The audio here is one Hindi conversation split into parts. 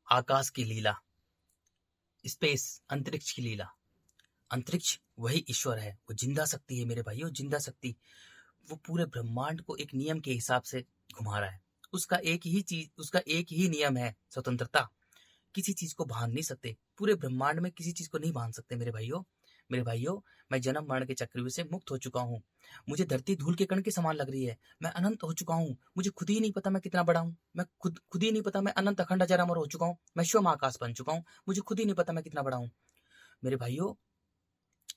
आकाश की लीला, स्पेस, अंतरिक्ष की लीला। अंतरिक्ष वही ईश्वर है, वो जिंदा शक्ति है मेरे भाइयों, जिंदा शक्ति। वो पूरे ब्रह्मांड को एक नियम के हिसाब से घुमा रहा है। उसका एक ही नियम है, स्वतंत्रता। किसी चीज को बांध नहीं सकते, पूरे ब्रह्मांड में किसी चीज को नहीं बांध सकते मेरे भाइयों। मेरे भाइयों, मैं जन्म मरण के चक्रव्यूह से मुक्त हो चुका हूँ। मुझे धरती धूल के कण के समान लग रही है। मैं अनंत हो चुका हूँ। मुझे खुद ही नहीं पता मैं कितना बड़ा हूँ। मैं खुद ही नहीं पता मैं अनंत अखंड अजर अमर हो चुका हूँ। मैं शिवम आकाश बन चुका हूँ। मुझे खुद ही नहीं पता मैं कितना बड़ा हूँ। मेरे भाइयों,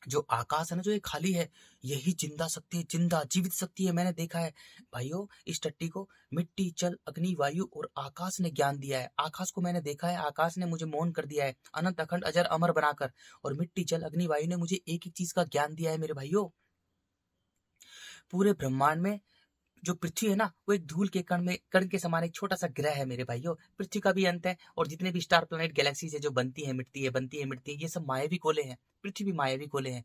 जो आकाश है ना, जो ये खाली है, यही जिंदा शक्ति है, जिंदा जीवित शक्ति है। मैंने देखा है भाइयों, इस टट्टी को मिट्टी, जल, अग्नि, वायु और आकाश ने ज्ञान दिया है। आकाश को मैंने देखा है, आकाश ने मुझे मौन कर दिया है, अनंत अखंड अजर अमर बनाकर। और मिट्टी, जल, अग्नि, वायु ने मुझे एक एक चीज का ज्ञान दिया है मेरे भाइयों। पूरे ब्रह्मांड में जो पृथ्वी है ना, वो एक धूल के कण के समान एक छोटा सा ग्रह है मेरे भाइयों। पृथ्वी का भी अंत है, और जितने भी स्टार प्लैनेट गैलेक्सीज है जो बनती है बनती है मिटती है, ये सब मायावी गोले हैं। पृथ्वी भी मायावी गोले हैं।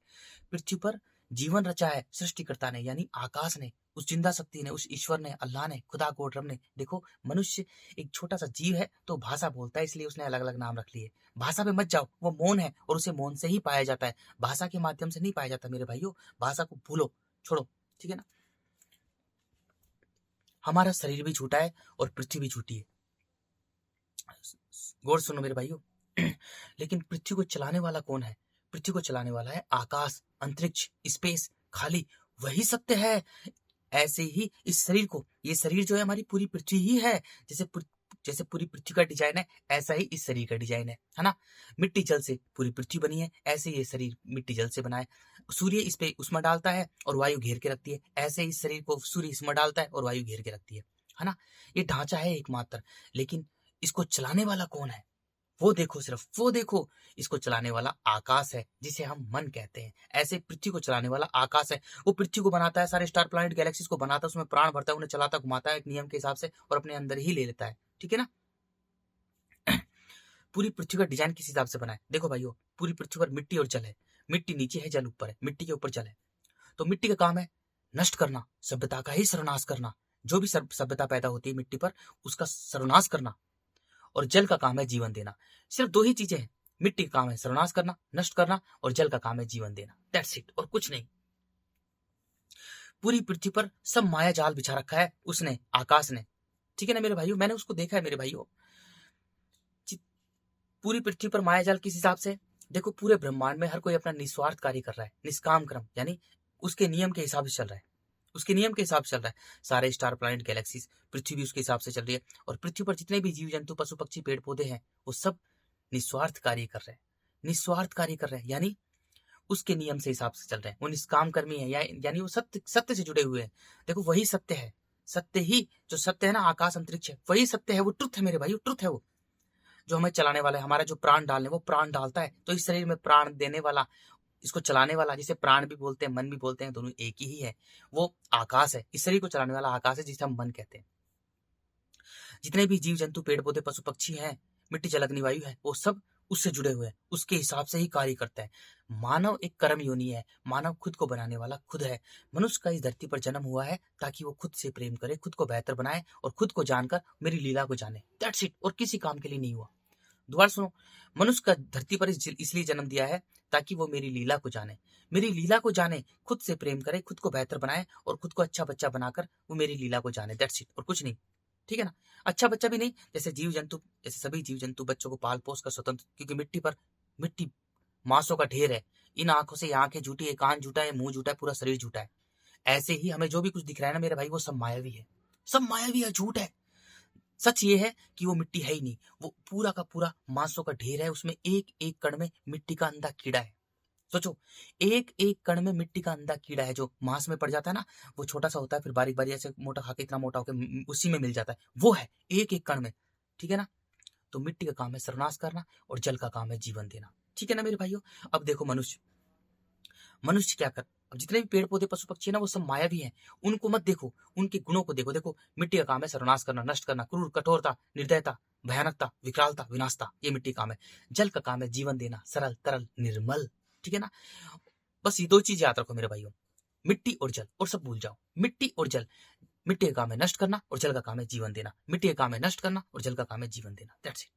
पृथ्वी पर जीवन रचा है सृष्टिकर्ता ने, यानी आकाश ने, उस जिंदा शक्ति ने, उस ईश्वर ने, अल्लाह ने, खुदा को रब ने। देखो, मनुष्य एक छोटा सा जीव है तो भाषा बोलता है, इसलिए उसने अलग अलग नाम रख लिए। भाषा पे मत जाओ, वो मौन है और उसे मौन से ही पाया जाता है, भाषा के माध्यम से नहीं पाया जाता मेरे भाइयों। भाषा को भूलो, छोड़ो, ठीक है ना। हमारा शरीर भी झूठा है और पृथ्वी भी झूठी है। गौर सुनो मेरे भाइयों। लेकिन पृथ्वी को चलाने वाला कौन है? पृथ्वी को चलाने वाला है आकाश, अंतरिक्ष, स्पेस, खाली, वही सत्य है। ऐसे ही इस शरीर को, ये शरीर जो है हमारी पूरी पृथ्वी ही है। जैसे पूरी पृथ्वी का डिजाइन है, ऐसा ही इस शरीर का डिजाइन है ना। मिट्टी जल से पूरी पृथ्वी बनी है, ऐसे ये शरीर मिट्टी जल से बना है। सूर्य इस पे उष्मा डालता है और वायु घेर के रखती है, ऐसे इस शरीर को सूर्य उष्मा डालता है और वायु घेर के रखती है ना। ये ढांचा है एकमात्र, लेकिन इसको चलाने वाला कौन है? वो देखो, सिर्फ वो देखो। इसको चलाने वाला आकाश है, जिसे हम मन कहते हैं। ऐसे पृथ्वी को चलाने वाला आकाश है। वो पृथ्वी को बनाता है, सारे स्टार प्लैनेट गैलेक्सीज को बनाता है, उसमें प्राण भरता है, उन्हें चलाता घुमाता है एक नियम के हिसाब से, और अपने अंदर ही ले लेता है, ठीक है ना। पूरी पृथ्वी का डिजाइन किस हिसाब से बना है? देखो भाइयों, पूरी पृथ्वी पर मिट्टी और जल है। मिट्टी नीचे है, जल ऊपर है, मिट्टी के ऊपर जल है। तो मिट्टी का काम है नष्ट करना, सभ्यता का ही सर्वनाश करना। जो भी सभ्यता पैदा होती है मिट्टी पर, उसका सर्वनाश करना। और जल का काम है जीवन देना। सिर्फ दो ही चीजें हैं। मिट्टी का काम है सर्वनाश करना, नष्ट करना, और जल का काम है जीवन देना। दैट्स इट, और कुछ नहीं। पूरी पृथ्वी पर सब माया जाल बिछा रखा है उसने, आकाश ने, ठीक है ना मेरे भाइयों। मैंने उसको देखा है मेरे भाइयों। पूरी पृथ्वी पर माया जाल किस हिसाब से? देखो, पूरे ब्रह्मांड में हर कोई अपना निस्वार्थ कार्य कर रहा है, निष्काम कर्म, यानी उसके नियम के हिसाब से चल रहा है। उसके नियम के हिसाब से चल रहा है। सारे स्टार प्लैनेट गैलेक्सीज, पृथ्वी भी उसके हिसाब से चल रही है। और पृथ्वी पर जितने भी जीव जंतु, पशु पक्षी, पेड़ पौधे हैं, वो सब निस्वार्थ कार्य कर रहे हैं। निस्वार्थ कार्य कर रहे हैं, यानी उसके नियम से हिसाब से चल रहे हैं। वो निष्काम कर्मी है, यानी वो सत्य से जुड़े हुए हैं। देखो, वही सत्य है। सत्य ही, जो सत्य है ना, आकाश अंतरिक्ष है, वही सत्य है। वो ट्रुथ है मेरे भाई, ट्रुथ है वो, जो हमें चलाने वाला है। हमारा जो प्राण डालने, वो प्राण डालता है। तो इस शरीर में प्राण देने वाला, इसको चलाने वाला, जिसे प्राण भी बोलते हैं, मन भी बोलते हैं, दोनों एक ही है, वो आकाश है। इस शरीर को चलाने वाला आकाश है, जिसे हम मन कहते हैं। जितने भी जीव जंतु, पेड़ पौधे, पशु पक्षी हैं, मिट्टी जल अग्नि वायु है, वो सब उससे जुड़े हुए हैं, उसके हिसाब से ही कार्य करता है। मानव एक कर्म योनि है। मानव खुद को बनाने वाला खुद है। मनुष्य का इस धरती पर जन्म हुआ है ताकि वो खुद से प्रेम करे, खुद को बेहतर बनाए, और खुद को जानकर मेरी लीला को जाने। दैट्स इट, और किसी काम के लिए नहीं हुआ। दोबारा सुनो, मनुष्य का धरती पर इसलिए जन्म दिया है ताकि वो मेरी लीला को जाने, मेरी लीला को जाने, खुद से प्रेम करे, खुद को बेहतर बनाए, और खुद को अच्छा बच्चा बनाकर वो मेरी लीला को जाने। दैट्स इट, और कुछ नहीं, ठीक है ना। अच्छा बच्चा भी नहीं, जैसे सभी जीव जंतु बच्चों को पाल पोस कर स्वतंत्र, क्योंकि मिट्टी मांसों का ढेर है। इन आंखों से आंखें झूठी है, कान झूठा है, मुंह झूठा है, पूरा शरीर झूठा है। ऐसे ही हमें जो भी कुछ दिख रहा है ना मेरे भाई, वो सब मायावी है, सब मायावी है, झूठ है। सच ये है कि वो मिट्टी है ही नहीं, वो पूरा का पूरा मांसों का ढेर है। उसमें एक एक कण में मिट्टी का अंधा कीड़ा है। सोचो, एक एक कण में मिट्टी का अंधा कीड़ा है, जो मांस में पड़ जाता है ना, वो छोटा सा होता है, फिर बारीक बारीक ऐसे मोटा खा के इतना मोटा होकर उसी में मिल जाता है। वो है एक एक कण में, ठीक है ना। तो मिट्टी का काम है सर्वनाश करना, और जल का काम है जीवन देना, ठीक है ना मेरे भाइयों। अब देखो, मनुष्य क्या कर, अब जितने भी पेड़ पौधे, पशु पक्षी है ना, वो सब मायावी हैं। उनको मत देखो, उनके गुणों को देखो। देखो, मिट्टी का काम है सर्वनाश करना, नष्ट करना, क्रूर, कठोरता, निर्दयता, भयानकता, विकरालता, विनाशता, ये मिट्टी का काम है। जल का काम है जीवन देना, सरल, तरल, निर्मल, ठीक है ना। बस ये दो चीज याद रखो मेरे भाइयों, मिट्टी और जल, और सब भूल जाओ। मिट्टी और जल, मिट्टी का काम है नष्ट करना, और जल का काम है जीवन देना। मिट्टी का काम है नष्ट करना, और जल का काम है जीवन देना। That's it.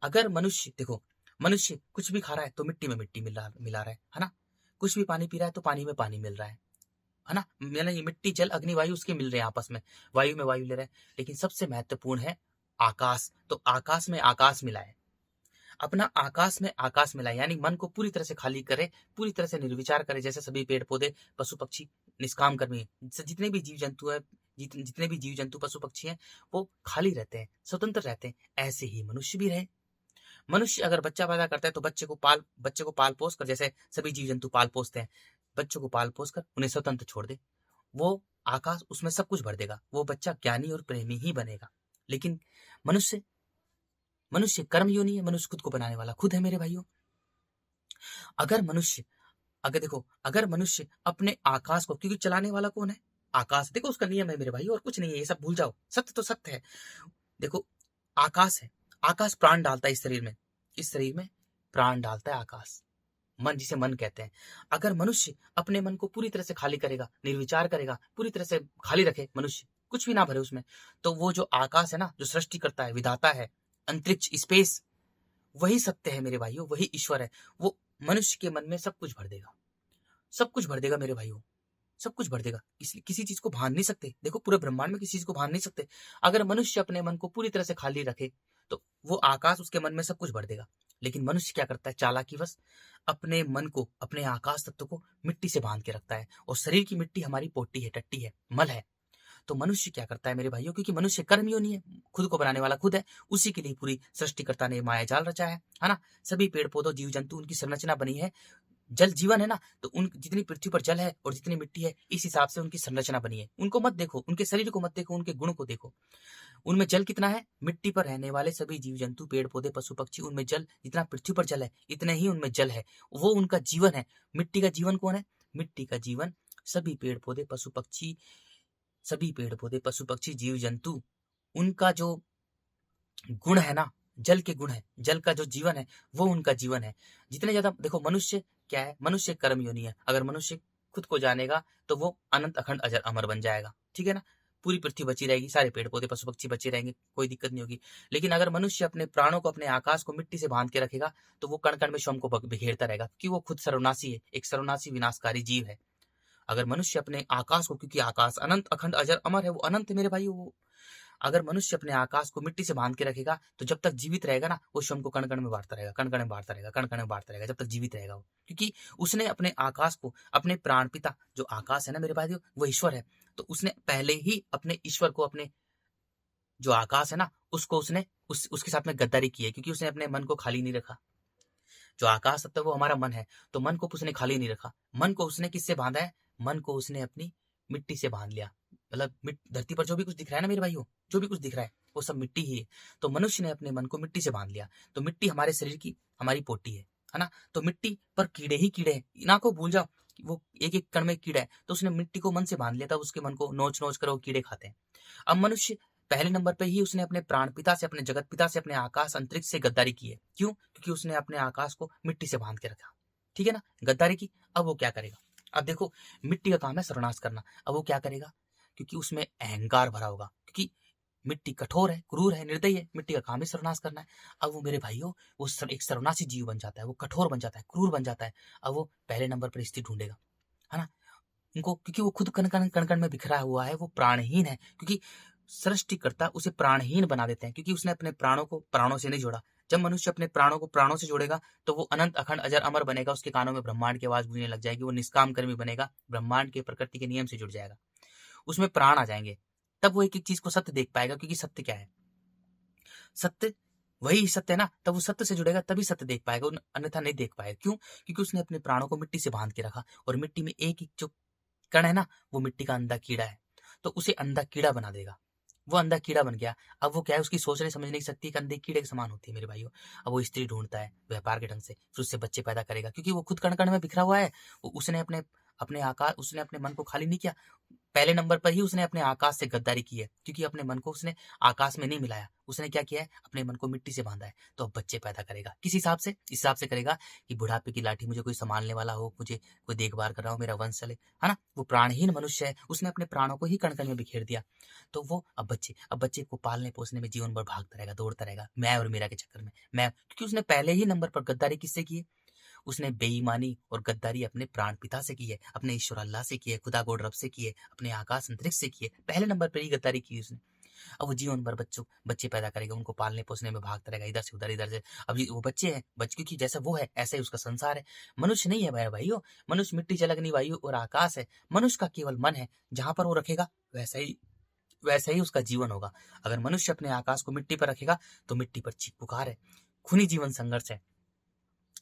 अगर मनुष्य देखो, मनुष्य कुछ भी खा रहा है तो मिट्टी में मिट्टी मिला रहा है ना? कुछ भी पानी पी रहा है तो पानी में पानी मिल रहा है ना? यानी ये मिट्टी, जल, अग्नि, वायु उसके मिल रहे हैं आपस में, वायु में वायु ले रहे हैं। लेकिन सबसे महत्वपूर्ण है आकाश। तो आकाश में आकाश मिला है, अपना आकाश में आकाश मिला है, यानी मन को पूरी तरह से खाली करे, पूरी तरह से निर्विचार करे। जैसे सभी पेड़ पौधे, पशु पक्षी निष्काम कर्मी है, जितने भी जीव जंतु है, जितने भी जीव जंतु पशु पक्षी हैं, वो खाली रहते हैं, स्वतंत्र रहते हैं। ऐसे ही मनुष्य भी रहे। मनुष्य अगर बच्चा पैदा करता है तो बच्चे को पाल पोस कर, जैसे सभी जीव जंतु पाल पोसते हैं, बच्चों को पाल पोस कर उन्हें स्वतंत्र छोड़ दे, वो आकाश उसमें सब कुछ भर देगा, वो बच्चा ज्ञानी और प्रेमी ही बनेगा। लेकिन मनुष्य मनुष्य कर्म योनि है, मनुष्य खुद को बनाने वाला खुद है मेरे भाइयों। अगर मनुष्य अगर मनुष्य अपने आकाश को, क्योंकि चलाने वाला कौन है? आकाश। देखो उसका नियम है मेरे भाई, और कुछ नहीं है, ये सब भूल जाओ। सत्य तो सत्य है। देखो आकाश है, आकाश प्राण डालता है इस शरीर में प्राण डालता है आकाश, मन, जिसे मन कहते हैं। अगर मनुष्य अपने मन को पूरी तरह से खाली करेगा, निर्विचार करेगा, पूरी तरह से खाली रखे, मनुष्य कुछ भी ना भरे उसमें, तो वो जो आकाश है ना, जो सृष्टि करता है, विधाता है, अंतरिक्ष, स्पेस, वही सत्य है मेरे भाइयों, वही ईश्वर है। वो मनुष्य के मन में सब कुछ भर देगा, सब कुछ भर देगा मेरे भाइयों, सब कुछ भर देगा। इसलिए किसी चीज को भान नहीं सकते। देखो पूरे ब्रह्मांड में किसी चीज को भान नहीं सकते। अगर मनुष्य अपने मन को पूरी तरह से खाली रखे तो वो आकाश उसके मन में सब कुछ भर देगा। लेकिन मनुष्य क्या करता है? चालाकीवश अपने मन को, अपने आकाश तत्व को मिट्टी से बांध के रखता है। और शरीर की मिट्टी हमारी पोटी है, टट्टी है, मल है। तो मनुष्य क्या करता है मेरे भाइयों? क्योंकि मनुष्य कर्मयोनि है, खुद को बनाने वाला खुद है, उसी के लिए पूरी सृष्टिकर्ता ने माया जाल रचा है ना? सभी पेड़ पौधों, जीव जंतु, उनकी संरचना बनी है। जल जीवन है ना, तो उन जितनी पृथ्वी पर जल है और जितनी मिट्टी है, इस हिसाब से उनकी संरचना बनी है। उनको मत देखो, उनके शरीर को मत देखो, उनके गुण को देखो। उनमें जल कितना है? मिट्टी पर रहने वाले सभी जीव जंतु, पेड़ पौधे, पशु पक्षी, उनमें जल जितना पृथ्वी पर जल है, इतने ही उनमें जल है। वो उनका जीवन है। मिट्टी का जीवन कौन है? मिट्टी का जीवन सभी पेड़ पौधे, पशु पक्षी, जीव जंतु, उनका जो गुण है ना, जल के गुण है, जल का जो जीवन है, वो उनका जीवन है। जितने ज्यादा देखो, मनुष्य क्या है? मनुष्य कर्म योनि है। अगर मनुष्य खुद को जानेगा तो वो अनंत अखंड अजर अमर बन जाएगा, ठीक है ना? पूरी पृथ्वी बची रहेगी, सारे पेड़ पौधे, पशु पक्षी बचे रहेंगे, कोई दिक्कत नहीं होगी। लेकिन अगर मनुष्य अपने प्राणों को, अपने आकाश को मिट्टी से बांध के रखेगा तो वो कण कण में स्वयं को बिखेरता रहेगा, क्योंकि वो खुद सर्वनाशी है, एक सर्वनाशी विनाशकारी जीव है। अगर मनुष्य अपने आकाश को, क्योंकि आकाश अनंत अखंड अजर अमर है, वो अनंत है मेरे भाई, वो अगर मनुष्य अपने आकाश को मिट्टी से बांध के रखेगा तो जब तक जीवित रहेगा ना, वो स्वयं को कण कण में बांटता रहेगा, कण कण में बांटता रहेगा, कण कण में बांटता रहेगा, जब तक जीवित रहेगा वो। क्योंकि उसने अपने आकाश को, अपने प्राण पिता जो आकाश है ना मेरे भाइयों, वो ईश्वर है, तो उसने पहले ही अपने ईश्वर को, अपने जो आकाश है ना, उसको उसने उसके साथ में गद्दारी की है, क्योंकि उसने अपने मन को खाली नहीं रखा। जो आकाश तत्व वो हमारा मन है, तो मन को उसने खाली नहीं रखा। मन को उसने किससे बांधा है? मन को उसने अपनी मिट्टी से बांध लिया। मतलब धरती पर जो भी कुछ दिख रहा है ना मेरे भाइयों, जो भी कुछ दिख रहा है वो सब मिट्टी ही है। तो मनुष्य ने अपने मन को मिट्टी से बांध लिया। तो मिट्टी हमारे शरीर की, हमारी पोटी है ना? तो मिट्टी पर कीड़े ही कीड़े हैं, ना को भूल जाओ, वो एक एक कण में कीड़ा है। तो उसने मिट्टी को मन से बांध लिया था, उसके मन को नोच नोच कर वो कीड़े खाते हैं। अब मनुष्य पहले नंबर पे ही उसने अपने प्राण पिता से, अपने जगत पिता से, अपने आकाश अंतरिक्ष से गद्दारी की है। क्यों? क्योंकि उसने अपने आकाश को मिट्टी से बांध के रखा, ठीक है ना? गद्दारी की। अब वो क्या करेगा? अब देखो, मिट्टी का काम है सर्वनाश करना। अब वो क्या करेगा? क्योंकि उसमें अहंकार भरा होगा, क्योंकि मिट्टी कठोर है, क्रूर है, निर्दयी है, मिट्टी का काम ही सर्वनाश करना है। अब वो मेरे भाइयों, वो एक सर्वनाशी जीव बन जाता है, वो कठोर बन जाता है, क्रूर बन जाता है। अब वो पहले नंबर पर स्थिति ढूंढेगा, है ना? उनको, क्योंकि वो खुद कण कण कण कण में बिखरा हुआ है, वो प्राणहीन है। क्योंकि सृष्टिकर्ता उसे प्राणहीन बना देते हैं, क्योंकि उसने अपने प्राणों को प्राणों से नहीं जोड़ा। जब मनुष्य अपने प्राणों को प्राणों से जोड़ेगा तो वो अनंत अखंड अजर अमर बनेगा। उसके कानों में ब्रह्मांड की आवाज गूंजने लग जाएगी, वो निष्काम कर्मी बनेगा, ब्रह्मांड के प्रकृति के नियम से जुड़ जाएगा, उसमें प्राण आ जाएंगे। तब वो एक एक चीज को सत्य देख पाएगा, क्योंकि सत्य क्या है? सत्य वही सत्य है ना। तब वो सत्य से जुड़ेगा, तभी सत्य देख पाएगा, अन्यथा नहीं देख पाएगा। क्यों? क्योंकि उसने अपने प्राणों को मिट्टी से बांध के रखा, और मिट्टी में एक एक जो कण है ना, वो मिट्टी का अंधा कीड़ा है, तो उसे अंधा कीड़ा बना देगा। वो अंधा कीड़ा बन गया। अब वो क्या है? उसकी सोचने समझने की शक्ति एक अंधे कीड़े के समान होती है मेरे भाइयों। अब वो स्त्री ढूंढता है व्यापार के ढंग से, फिर उससे बच्चे पैदा करेगा, क्योंकि वो खुद कण कण में बिखरा हुआ है। उसने अपने अपने आकार, उसने अपने मन को खाली नहीं किया, पहले नंबर पर ही उसने अपने आकाश से गद्दारी की है, क्योंकि अपने मन को उसने आकाश में नहीं मिलाया। उसने क्या किया है, अपने मन को मिट्टी से बांधा है। तो अब बच्चे पैदा करेगा किस हिसाब से? इस हिसाब से करेगा कि बुढ़ापे की लाठी मुझे कोई संभालने वाला हो, मुझे कोई देखभाल कर रहा हो, मेरा वंश चले, है ना। वो प्राणहीन मनुष्य है, उसने अपने प्राणों को ही कण कण में बिखेर दिया। तो वो अब बच्चे को पालने पोसने में जीवन भर भागता रहेगा, दौड़ता रहेगा, मैं और मेरा के चक्कर में। मैं, क्योंकि उसने पहले ही नंबर पर गद्दारी किससे की है? उसने बेईमानी और गद्दारी अपने प्राण पिता से की है, अपने ईश्वर अल्लाह से की है, खुदा गोड रब से की है, अपने आकाश अंतरिक्ष से की है। पहले नंबर पर ही गद्दारी की उसने। अब वो जीवन भर बच्चे पैदा करेगा, उनको पालने पोसने में भागता रहेगा, इधर से उधर, इधर से। अब वो बच्चे हैं, क्योंकि जैसा वो है ऐसा ही उसका संसार है। मनुष्य नहीं है भाइयों, मनुष्य मिट्टी जल अग्नि वायु और आकाश है। मनुष्य का केवल मन है, जहां पर वो रखेगा वैसा ही उसका जीवन होगा। अगर मनुष्य अपने आकाश को मिट्टी पर रखेगा तो मिट्टी पर चीख पुकार है, खूनी जीवन संघर्ष है,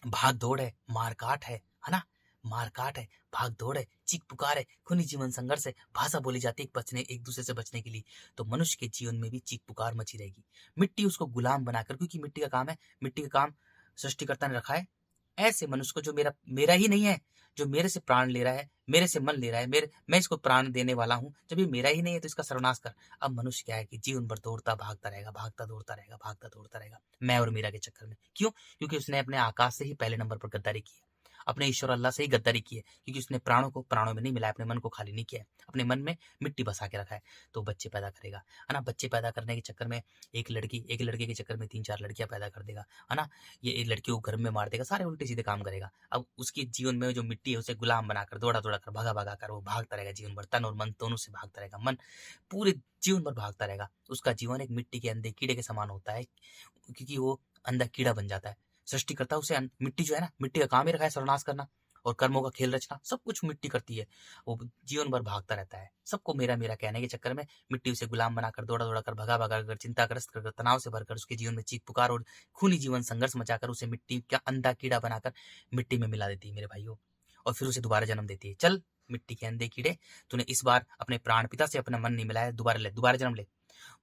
भाग दौड़ है, मारकाट है ना। मारकाट है, भाग दौड़ है, चीख पुकार है, खूनी जीवन संघर्ष है, भाषा बोली जाती है एक दूसरे से बचने के लिए। तो मनुष्य के जीवन में भी चीख पुकार मची रहेगी। मिट्टी उसको गुलाम बनाकर, क्योंकि मिट्टी का काम है, मिट्टी का काम सृष्टिकर्ता ने रखा है। ऐसे मनुष्य को जो मेरा ही नहीं है, जो मेरे से प्राण ले रहा है, मेरे से मन ले रहा है, मैं इसको प्राण देने वाला हूँ, जब ये मेरा ही नहीं है तो इसका सर्वनाश कर। अब मनुष्य क्या है कि जीवन भर दौड़ता भागता रहेगा, भागता दौड़ता रहेगा, भागता दौड़ता रहेगा, मैं और मेरा के चक्कर में। क्यों? क्योंकि उसने अपने आकाश से ही पहले नंबर पर गद्दारी की है, अपने ईश्वर अल्लाह से ही गद्दारी की है, क्योंकि उसने प्राणों को प्राणों में नहीं मिलाया, अपने मन को खाली नहीं किया है, अपने मन में मिट्टी बसा के रखा है। तो बच्चे पैदा करेगा, है ना। बच्चे पैदा करने के चक्कर में एक लड़के के चक्कर में 3-4 लड़कियां पैदा कर देगा, है ना। ये एक लड़की को घर में मार देगा, सारे उल्टे सीधे काम करेगा। अब उसके जीवन में जो मिट्टी है उसे गुलाम बनाकर, दौड़ा दौड़ा कर, भगा भगा कर वो भागता रहेगा जीवन भर, तन और मन दोनों से भागता रहेगा। मन पूरे जीवन भर भागता रहेगा। उसका जीवन एक मिट्टी के अंधे कीड़े के समान होता है, क्योंकि वो अंधा कीड़ा बन जाता है। सृष्टिकर्ता उसे मिट्टी जो है ना, मिट्टी का काम ही रखा है सर्वनाश करना और कर्मों का खेल रचना, सब कुछ मिट्टी करती है। वो जीवन भर भागता रहता है, सबको मेरा मेरा कहने के चक्कर में मिट्टी उसे गुलाम बनाकर, दौड़ा दौड़ा कर, भगा भगा कर, चिंताग्रस्त कर, तनाव से भरकर, उसके जीवन में चीख पुकार और खूनी जीवन संघर्ष मचाकर उसे मिट्टी का अंधा कीड़ा बनाकर मिट्टी में मिला देती है मेरे भाइयों। और फिर उसे दोबारा जन्म देती है। चल मिट्टी के अंधे कीड़े, तूने इस बार अपने प्राण पिता से अपना मन नहीं मिलाया, दोबारा जन्म ले।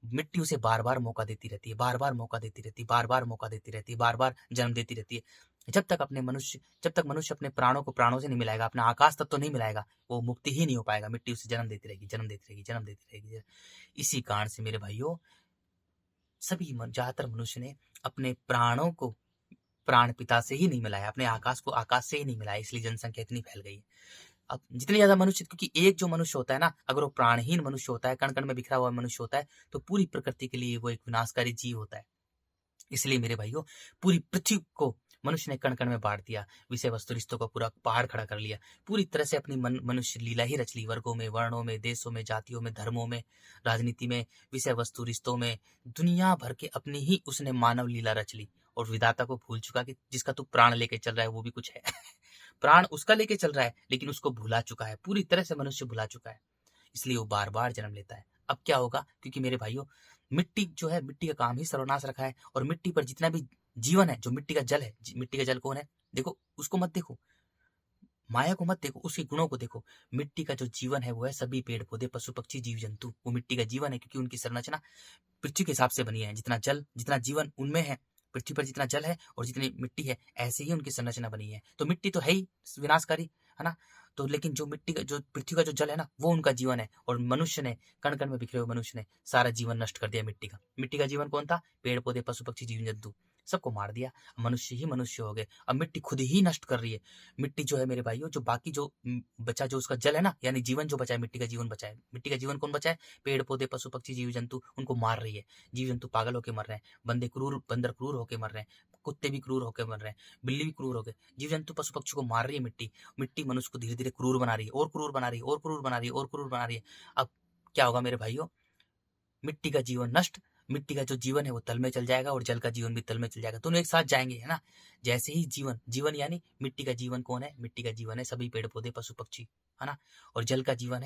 मिट्टी उसे बार बार मौका देती रहती है, बार बार मौका देती रहती है, बार बार मौका देती रहती है, बार बार जन्म देती रहती है। जब तक मनुष्य अपने प्राणों को प्राणों से नहीं मिलाएगा, अपना आकाश तत्व तो नहीं मिलाएगा, वो मुक्ति ही नहीं हो पाएगा। मिट्टी उसे जन्म देती रहेगी, जन्म देती रहेगी, जन्म देती रहेगी। इसी कारण से मेरे भाइयों, ज्यादातर मनुष्य ने अपने प्राणों को प्राण पिता से ही नहीं मिलाया, अपने आकाश को आकाश से ही नहीं मिलाया, इसलिए जनसंख्या इतनी फैल गई है। अब जितने ज्यादा मनुष्य, क्योंकि एक जो मनुष्य होता है ना, अगर वो प्राणहीन मनुष्य होता है, कण कण में बिखरा हुआ मनुष्य होता है, तो पूरी प्रकृति के लिए वो एक विनाशकारी जीव होता है। इसलिए मेरे भाइयों, पूरी पृथ्वी को मनुष्य ने कण कण में बांट दिया, विषय वस्तु रिश्तों का पूरा पहाड़ खड़ा कर लिया, पूरी तरह से अपनी मनुष्य लीला ही रच ली। वर्गों में, वर्णों में, देशों में, जातियों में, धर्मों में, राजनीति में, विषय वस्तु रिश्तों में, दुनिया भर के अपनी ही उसने मानव लीला रच ली। और विधाता को भूल चुका कि जिसका तू प्राण लेके चल रहा है वो भी कुछ है। प्राण उसका लेके चल रहा है, लेकिन उसको भुला चुका है, पूरी तरह से मनुष्य भुला चुका है। इसलिए वो बार बार जन्म लेता है। अब क्या होगा? क्योंकि मेरे भाइयों, मिट्टी जो है, मिट्टी का काम ही सर्वनाश रखा है, और मिट्टी पर जितना भी जीवन है, जो मिट्टी का जल है, मिट्टी का जल कौन है? देखो, उसको मत देखो, माया को मत देखो, उसके गुणों को देखो। मिट्टी का जो जीवन है वो है सभी पेड़ पौधे, पशु पक्षी, जीव जंतु, वो मिट्टी का जीवन है, क्योंकि उनकी संरचना पृथ्वी के हिसाब से बनी है। जितना जल, जितना जीवन उनमें है, पृथ्वी पर जितना जल है और जितनी मिट्टी है, ऐसे ही उनकी संरचना बनी है। तो मिट्टी तो है ही विनाशकारी, है ना। तो लेकिन जो पृथ्वी का जो जल है ना, वो उनका जीवन है। और मनुष्य ने, कण कण में बिखरे हुए मनुष्य ने सारा जीवन नष्ट कर दिया मिट्टी का जीवन कौन था? पेड़ पौधे, पशु पक्षी, जीव जंतु, सबको मार दिया। मनुष्य ही मनुष्य हो गए। अब मिट्टी खुद ही नष्ट कर रही है। मिट्टी जो है मेरे भाइयों, जो बाकी जो बचा, जो उसका जल है ना, यानी जीवन जो बचा है, मिट्टी का जीवन बचा है। मिट्टी का जीवन कौन बचा है? पेड़ पौधे, पशु पक्षी, जीव जंतु, उनको मार रही है। जीव जंतु पागल होकर मर रहे हैं, बंदर क्रूर होकर मर रहे हैं, कुत्ते भी क्रूर होकर मर रहे हैं, बिल्ली भी क्रूर हो गए। जीव जंतु पशु पक्षी को मार रही है मिट्टी मनुष्य को धीरे धीरे क्रूर बना रही है, और क्रूर बना रही है, और क्रूर बना रही है, और क्रूर बना रही है। अब क्या होगा मेरे भाइयों? मिट्टी का जीवन नष्ट, मिट्टी का जो जीवन है वो तल में चल जाएगा, और जल का जीवन भी तल में चल जाएगा, दोनों एक साथ जाएंगे, है ना। जैसे ही जीवन यानी मिट्टी का जीवन कौन है? मिट्टी का जीवन है सभी पेड़ पौधे, पशु पक्षी, है ना। और जल का जीवन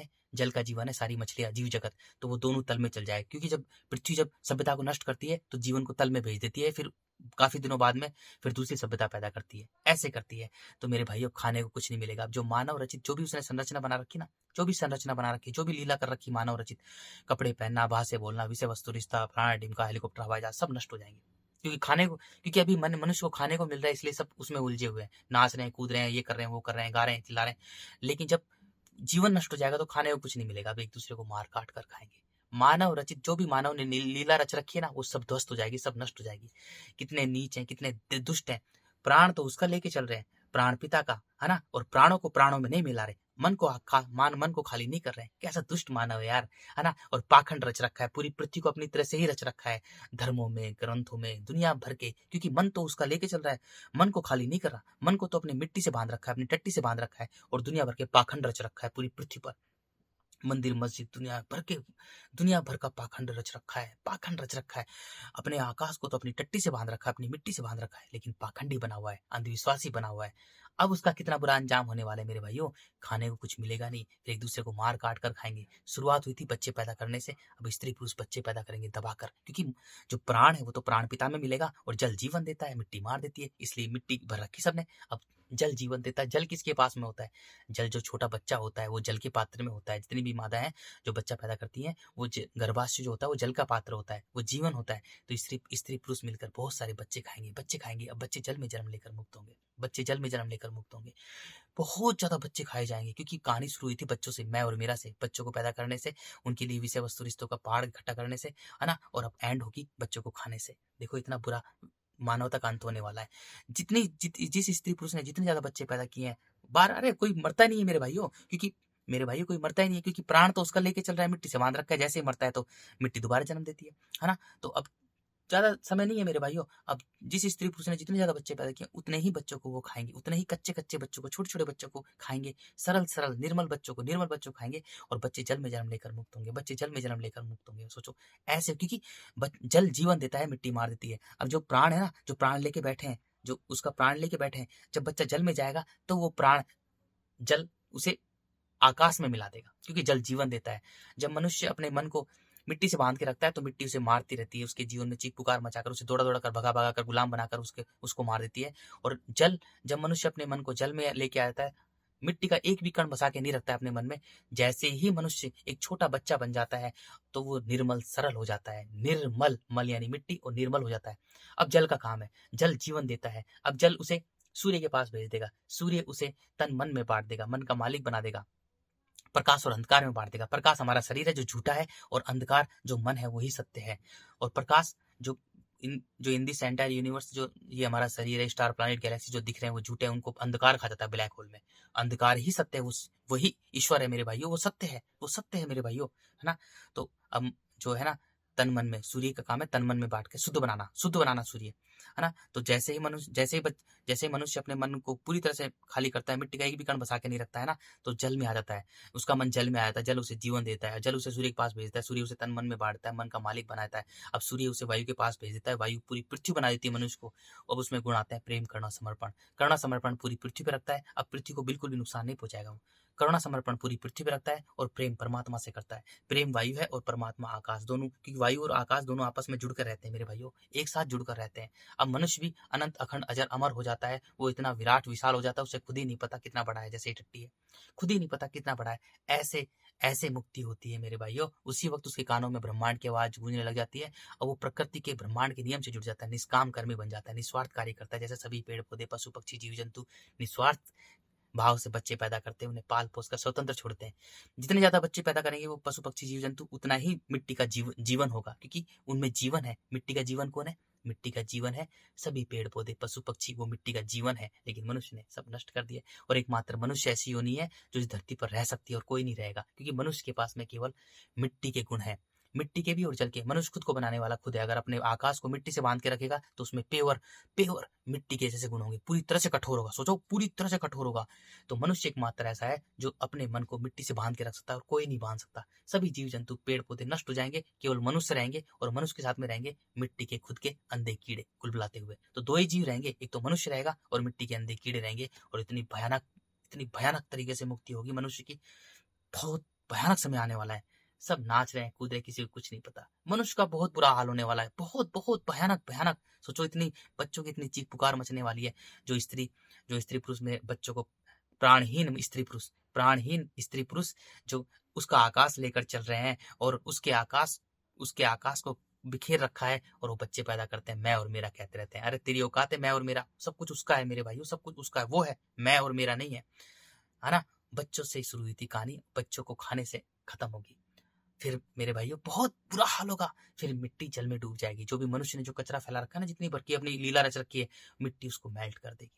है सारी मछलियां, जीव जगत। तो वो दोनों तल में चल जाए, क्योंकि जब पृथ्वी सभ्यता को नष्ट करती है तो जीवन को तल में भेज देती है, फिर काफी दिनों बाद में फिर दूसरी सभ्यता पैदा करती है, ऐसे करती है। तो मेरे भाइयों, खाने को कुछ नहीं मिलेगा। अब जो मानव रचित, जो भी उसने संरचना बना रखी ना, जो भी संरचना बना रखी, जो भी लीला कर रखी मानव रचित, कपड़े पहनना, भाषा बोलना, विषय वस्तु रिश्ता, फलाना ढिमका, हेलीकॉप्टर, हवाई जहाज, सब नष्ट हो जाएंगे। क्योंकि अभी मनुष्य को खाने को मिल रहा है, इसलिए सब उसमें उलझे हुए हैं, नाच रहे हैं, कूद रहे हैं, ये कर रहे हैं, वो कर रहे हैं, गा रहे हैं, चिल्ला रहे हैं। लेकिन जब जीवन नष्ट हो जाएगा तो खाने को कुछ नहीं मिलेगा, अब एक दूसरे को मार काट कर खाएंगे। मानव रचित जो भी मानव ने लीला रच रखी है ना, वो सब ध्वस्त हो जाएगी, सब नष्ट हो जाएगी। कितने नीच हैं, कितने दुष्ट हैं। प्राण तो उसका लेके चल रहे हैं, प्राण पिता का, है ना, और प्राणों को प्राणों में नहीं मिला रहे, मन को खाली नहीं कर रहे हैं। कैसा दुष्ट मानव है यार, है ना। और पाखंड रच रखा है, पूरी पृथ्वी को अपनी तरह से ही रच रखा है, धर्मों में, ग्रंथों में, दुनिया भर के, क्योंकि मन तो उसका लेके चल रहा है, मन को खाली नहीं कर रहा। मन को तो अपनी मिट्टी से बांध रखा है, अपनी टट्टी से बांध रखा है, और दुनिया भर के पाखंड रच रखा है पूरी पृथ्वी पर। मंदिर मस्जिद दुनिया भर का पाखंड रच रखा है, पाखंड रच रखा है। अपने आकाश को तो अपनी टट्टी से बांध रखा है, अपनी मिट्टी से बांध रखा है, लेकिन पाखंडी बना हुआ है, अंधविश्वासी बना हुआ है। अब उसका कितना बुरा अंजाम होने वाला है मेरे भाइयों। खाने को कुछ मिलेगा नहीं, फिर एक दूसरे को मार काट कर खाएंगे। शुरुआत हुई थी बच्चे पैदा करने से, अब स्त्री पुरुष बच्चे पैदा करेंगे दबाकर, क्योंकि जो प्राण है वो तो प्राण पिता में मिलेगा, और जल जीवन देता है, मिट्टी मार देती है, इसलिए मिट्टी भर रखी सबने। अब जल जीवन देता है। जल किसके पास में होता है? जल जो छोटा बच्चा होता है वो जल के पात्र में होता है। जितनी भी मादा है जो बच्चा पैदा करती है, वो गर्भाशय जो होता है वो जल का पात्र होता है, वो जीवन होता है। तो स्त्री पुरुष मिलकर बहुत सारे बच्चे खाएंगे, बच्चे खाएंगे। अब बच्चे जल में जन्म लेकर मुक्त होंगे, बच्चे जल में जन्म लेकर मुक्त होंगे। बहुत ज्यादा बच्चे खाए जाएंगे, क्योंकि कहानी शुरू हुई थी बच्चों से, मैं और मेरा से, बच्चों को पैदा करने से, उनके लिए विषय वस्तु रिश्तों का पहाड़ इकट्ठा करने से, है ना, और अब एंड होगी बच्चों को खाने से। देखो इतना बुरा मानवता का अंत होने वाला है। जिस स्त्री पुरुष ने जितने ज्यादा बच्चे पैदा किए हैं, अरे कोई मरता नहीं है मेरे भाइयों, क्योंकि मेरे भाइयों कोई मरता ही नहीं है, क्योंकि प्राण तो उसका लेके चल रहा है, मिट्टी से बांध रखा है। जैसे ही मरता है तो मिट्टी दोबारा जन्म देती है ना। तो अब ज्यादा समय नहीं है मेरे भाइयों। अब जिस स्त्री पुरुष ने जितने ज्यादा बच्चे पैदा किए, उतने ही बच्चों को वो खाएंगे, उतने ही कच्चे कच्चे बच्चों को, छोटे छोटे बच्चों को खाएंगे, सरल सरल निर्मल बच्चों को खाएंगे, और बच्चे जल में जन्म लेकर मुक्त होंगे, बच्चे जल में जन्म लेकर मुक्त होंगे। सोचो ऐसे, क्योंकि जल जीवन देता है, मिट्टी मार देती है। अब जो प्राण है ना, जो प्राण लेके बैठे हैं, जो उसका प्राण लेके बैठे हैं, जब बच्चा जल में जाएगा तो वो प्राण जल उसे आकाश में मिला देगा, क्योंकि जल जीवन देता है। जब मनुष्य अपने मन को मिट्टी से बांध के रखता है तो मिट्टी उसे मारती रहती है, उसके जीवन में चीख पुकार मचाकर, उसे दौड़ा दौड़ा कर, भगा भगा कर, गुलाम बनाकर उसको मार देती है। और जब मनुष्य अपने मन को जल में लेके आता है, मिट्टी का एक भी कण बसा के नहीं रखता है अपने मन में, जैसे ही मनुष्य एक छोटा बच्चा बन जाता है तो वो निर्मल सरल हो जाता है। निर्मल, मल यानी मिट्टी, और निर्मल हो जाता है। अब जल का काम है, जल जीवन देता है। अब जल उसे सूर्य के पास भेज देगा, सूर्य उसे तन मन में बांट देगा, मन का मालिक बना देगा, प्रकाश और अंधकार में बांट देगा। प्रकाश हमारा शरीर है जो झूठा है, और अंधकार जो मन है वही सत्य है। और प्रकाश जो इन दिस एंटायर यूनिवर्स, जो ये हमारा शरीर है, स्टार प्लैनेट गैलेक्सी जो दिख रहे हैं वो झूठे हैं, उनको अंधकार खा जाता है ब्लैक होल में। अंधकार ही सत्य है, वही ईश्वर है मेरे भाइयों, वो सत्य है, वो सत्य है मेरे भाइयों, है ना। तो अब जो है ना, तन मन में, सूर्य का काम है तन मन में बांट के शुद्ध बनाना सूर्य, है ना। तो जैसे ही मनुष्य अपने मन को पूरी तरह से खाली करता है, मिट्टी का एक भी कण बसा के नहीं रखता है ना, तो जल में आ जाता है, उसका मन जल में आ जाता है, जल उसे जीवन देता है, जल उसे सूर्य के पास भेजता है, सूर्य उसे तन मन में बांटता है, मन का मालिक बनाता है। अब सूर्य उसे वायु के पास भेज देता है, वायु पूरी पृथ्वी बना देती है मनुष्य को। अब उसमें गुण आते हैं प्रेम, करुणा समर्पण पूरी पृथ्वी पर रखता है। अब पृथ्वी को बिल्कुल भी नुकसान नहीं पहुंचाएगा वो। करुणा समर्पण पूरी पृथ्वी पर रखता है, और प्रेम परमात्मा से करता है। प्रेम वायु है और परमात्मा आकाश, दोनों, क्योंकि वायु और आकाश दोनों आपस में जुड़कर रहते हैं मेरे भाइयों, एक साथ जुड़कर रहते हैं। अब मनुष्य भी अनंत अखंड अजर अमर हो जाता है, वो इतना विराट विशाल हो जाता है, उसे खुद ही नहीं पता कितना बड़ा है, जैसे टट्टी है, खुद ही नहीं पता कितना बड़ा है। ऐसे ऐसे मुक्ति होती है मेरे भाइयों। उसी वक्त उसके कानों में ब्रह्मांड की आवाज गूंजने लग जाती है, और वो प्रकृति के ब्रह्मांड के नियम से जुड़ जाता है, निष्काम कर्मी बन जाता है, निस्वार्थ कार्य करता है। जैसे सभी पेड़ पौधे, पशु पक्षी, जीव जंतु निस्वार्थ भाव से बच्चे पैदा करते हैं, उन्हें पाल पोस कर स्वतंत्र छोड़ते हैं। जितने ज्यादा बच्चे पैदा करेंगे वो पशु पक्षी जीव जंतु, उतना ही मिट्टी का जीवन होगा, क्योंकि उनमें जीवन है। मिट्टी का जीवन कौन है? मिट्टी का जीवन है सभी पेड़ पौधे, पशु पक्षी, वो मिट्टी का जीवन है। लेकिन मनुष्य ने सब नष्ट कर दिया, और एकमात्र मनुष्य ऐसी योनि है जो इस धरती पर रह सकती है, और कोई नहीं रहेगा, क्योंकि मनुष्य के पास में केवल मिट्टी के गुण है, मिट्टी के भी और जल के। मनुष्य खुद को बनाने वाला खुद है। अगर अपने आकाश को मिट्टी से बांध के रखेगा तो उसमें पेवर पेवर मिट्टी के जैसे गुण होंगे, पूरी तरह से कठोर होगा। सोचो, पूरी तरह से कठोर होगा। तो मनुष्य एकमात्र ऐसा है जो अपने मन को मिट्टी से बांध के रख सकता है, और कोई नहीं बांध सकता। सभी जीव जंतु, पेड़ पौधे नष्ट हो जाएंगे, केवल मनुष्य रहेंगे, और मनुष्य के साथ में रहेंगे मिट्टी के खुद के अंधे कीड़े कुलबुलाते हुए। तो दो ही जीव रहेंगे, एक तो मनुष्य रहेगा और मिट्टी के अंधे कीड़े रहेंगे। और इतनी भयानक तरीके से मुक्ति होगी मनुष्य की, बहुत भयानक समय आने वाला है। सब नाच रहे हैं, कूद रहे, किसी को कुछ नहीं पता। मनुष्य का बहुत बुरा हाल होने वाला है, बहुत बहुत भयानक भयानक। सोचो, इतनी बच्चों की इतनी चीख पुकार मचने वाली है। जो स्त्री पुरुष में बच्चों को, प्राणहीन स्त्री पुरुष जो उसका आकाश लेकर चल रहे हैं, और उसके आकाश को बिखेर रखा है, और वो बच्चे पैदा करते हैं, मैं और मेरा कहते रहते हैं। अरे तेरी औकात है मैं और मेरा? सब कुछ उसका है मेरे भाइयों, सब कुछ उसका है, वो है, मैं और मेरा नहीं है ना। बच्चों से ही शुरू हुई थी कहानी, बच्चों को खाने से खत्म होगी। फिर मेरे भाइयों बहुत बुरा हाल होगा, फिर मिट्टी जल में डूब जाएगी। जो भी मनुष्य ने जो कचरा फैला रखा है ना, जितनी भर की अपनी लीला रच रखी है, मिट्टी उसको मेल्ट कर देगी,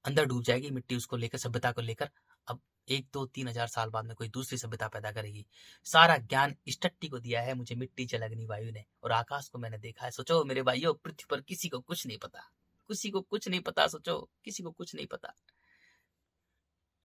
अंदर डूब जाएगी मिट्टी, उसको लेकर सभ्यता को लेकर अब 1 2 3 हजार साल बाद में कोई दूसरी सभ्यता पैदा करेगी। सारा ज्ञान इस टट्टी को दिया है मुझे मिट्टी जल अग्नि वायु ने, और आकाश को मैंने देखा है। सोचो मेरे भाइयों, पृथ्वी पर किसी को कुछ नहीं पता, किसी को कुछ नहीं पता, सोचो किसी को कुछ नहीं पता।